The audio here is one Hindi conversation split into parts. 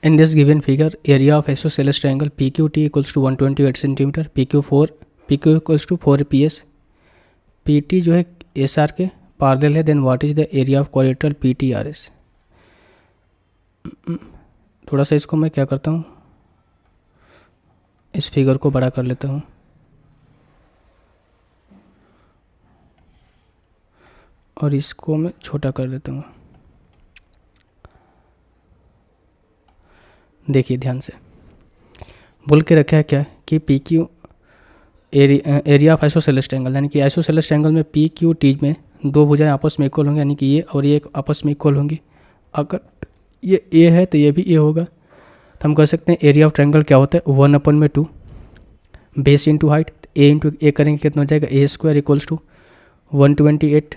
In this given figure, area of isosceles triangle PQT equals to 128 centimetre, PQ equals to 4 PS, PT जो है SR के पैरेलल है, then what is the area of quadrilateral PTRS। थोड़ा सा इसको मैं क्या करता हूँ, इस फिगर को बड़ा कर लेता हूँ और इसको मैं छोटा कर देता हूँ। देखिए ध्यान से, बोल के रखा है क्या कि P Q area of isosceles triangle, यानी कि आइसोसेलेस ट्रायंगल में पी क्यू टी में दो भुजाएं आपस में इक्वल होंगी, यानी कि ये और ये आपस में इक्वल होंगी। अगर ये ए है तो ये भी ए होगा, तो हम कह सकते हैं एरिया ऑफ ट्रायंगल क्या होता है 1/2 बेस इंटू हाइट, ए इंटू ए करेंगे कितना हो जाएगा ए स्क्वायर इक्वल्स टू 128,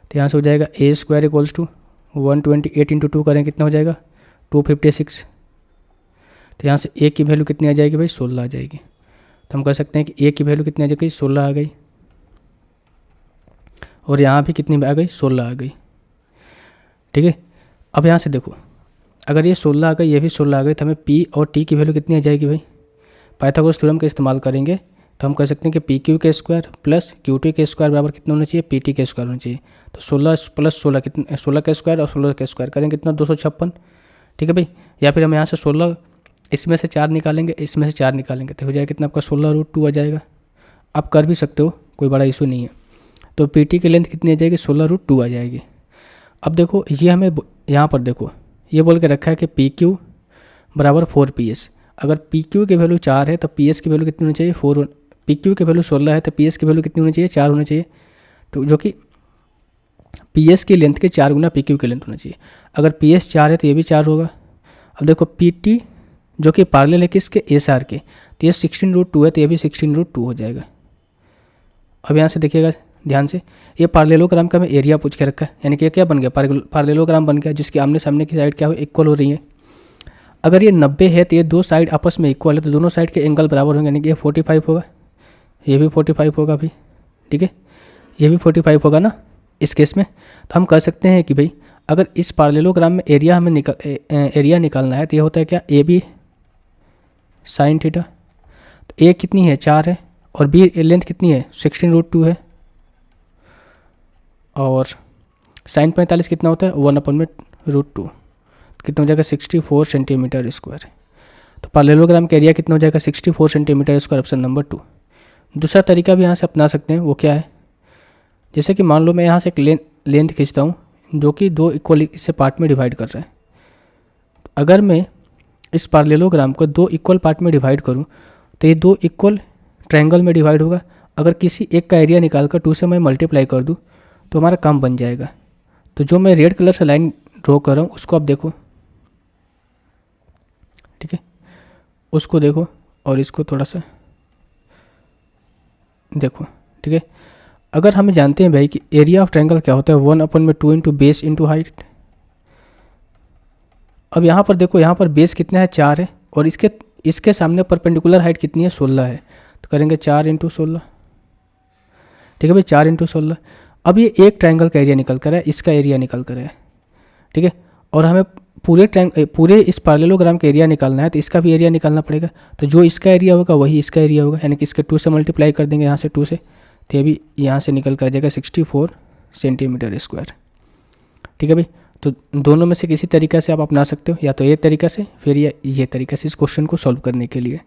तो यहाँ से हो जाएगा ए स्क्वायर इक्वल्स टू 128 इंटू 2 करेंगे कितना हो जाएगा 256, तो यहाँ से ए की वैल्यू कितनी आ जाएगी भाई 16 आ जाएगी। तो हम कह सकते हैं कि ए की वैल्यू कितनी आ जाएगी 16 आ गई, और यहाँ भी कितनी आ गई 16 आ गई। ठीक है, अब यहाँ से देखो, अगर ये 16 आ गई ये भी 16 आ गई, तो हमें पी और टी की वैल्यू कितनी आ जाएगी भाई, पाइथागोरस थ्योरम का इस्तेमाल करेंगे तो हम कह सकते हैं कि पी क्यू के स्क्वायर प्लस क्यू टी के स्क्वायर बराबर कितना होना चाहिए पी टी के स्क्वायर होना चाहिए। तो 16 प्लस 16 कितना, 16 का स्क्वायर और 16 का स्क्वायर करेंगे कितना 256। ठीक है भाई, या फिर हम यहाँ से 16 इसमें से 4 निकालेंगे, इसमें से 4 निकालेंगे तो हो जाएगा कितना आपका 16√2 आ जाएगा। आप कर भी सकते हो, कोई बड़ा इशू नहीं है। तो पी टी की लेंथ कितनी आ जाएगी 16√2 आ जाएगी। अब देखो ये हमें यहाँ पर देखो ये बोल के रखा है कि पी क्यू बराबर 4PS। अगर पी क्यू की वैल्यू 4 है तो पी एस की वैल्यू कितनी होनी चाहिए 4, पी क्यू की वैल्यू 16 है तो पी एस की वैल्यू कितनी होनी चाहिए 4 होनी चाहिए, तो जो कि पी एस की लेंथ के 4 गुना पी क्यू की लेंथ होना चाहिए। अगर पी एस 4 है तो ये भी 4 होगा। अब देखो पी टी जो कि पैरेलल है किसके एस आर के, तो ये 16√2 है तो ये भी 16√2 हो जाएगा। अब यहाँ से देखिएगा ध्यान से, ये पैरेललोग्राम का हमें एरिया पूछ के रखा है, यानी कि ये क्या बन गया पैरेललोग्राम बन गया जिसकी आमने सामने की साइड क्या हो इक्वल हो रही है। अगर ये 90 है तो ये दो साइड आपस में इक्वल है, तो दोनों साइड के एंगल बराबर होंगे, यानी कि ये 45 होगा, ये भी 45 होगा भाई। ठीक है, ये भी 45 होगा ना इस केस में। तो हम कह सकते हैं कि भाई अगर इस पैरेललोग्राम में एरिया हमें एरिया निकालना है तो ये होता है क्या ए बी साइन थीटा। तो ए कितनी है 4 है और बी लेंथ कितनी है 16√2 है, और साइन 45 कितना होता है 1/√2 कितना हो जाएगा 64 सेंटीमीटर स्क्वायर। तो पैरेललोग्राम का एरिया कितना हो जाएगा 64 सेंटीमीटर स्क्वायर, ऑप्शन नंबर 2। दूसरा तरीका भी यहाँ से अपना सकते हैं, वो क्या है, जैसे कि मान लो मैं यहाँ से एक लेंथ खींचता हूँ जो कि दो इक्वल इससे पार्ट में डिवाइड कर रहे हैं। अगर मैं इस पैरेललोग्राम को दो इक्वल पार्ट में डिवाइड करूँ तो ये दो इक्वल ट्रायंगल में डिवाइड होगा। अगर किसी एक का एरिया निकाल कर 2 से मैं मल्टीप्लाई कर दूँ तो हमारा काम बन जाएगा। तो जो मैं रेड कलर से लाइन ड्रॉ कर रहा हूँ उसको आप देखो, ठीक है, उसको देखो और इसको थोड़ा सा देखो। ठीक है, अगर हमें जानते हैं भाई कि एरिया ऑफ ट्रायंगल क्या होता है 1/2 इंटू बेस इंटू हाइट। अब यहाँ पर देखो, यहाँ पर बेस कितना है 4 है और इसके सामने परपेंडिकुलर हाइट कितनी है 16 है, तो करेंगे 4 इंटू 16। ठीक है भाई, 4 इंटू 16। अब ये एक ट्रायंगल का एरिया निकल कर है, इसका एरिया निकल कर है। ठीक है, और हमें पूरे इस पैरेललोग्राम का एरिया निकालना है तो इसका भी एरिया निकालना पड़ेगा। तो जो इसका एरिया होगा वही इसका एरिया होगा, यानी कि इसके 2 से मल्टीप्लाई कर देंगे यहाँ से 2 से, तो ये भी यहाँ से निकल कर जाएगा 64 सेंटीमीटर स्क्वायर। ठीक है भाई, तो दोनों में से किसी तरीक़े से आप अपना सकते हो, या तो ये तरीका से फिर या ये तरीका से इस क्वेश्चन को सॉल्व करने के लिए।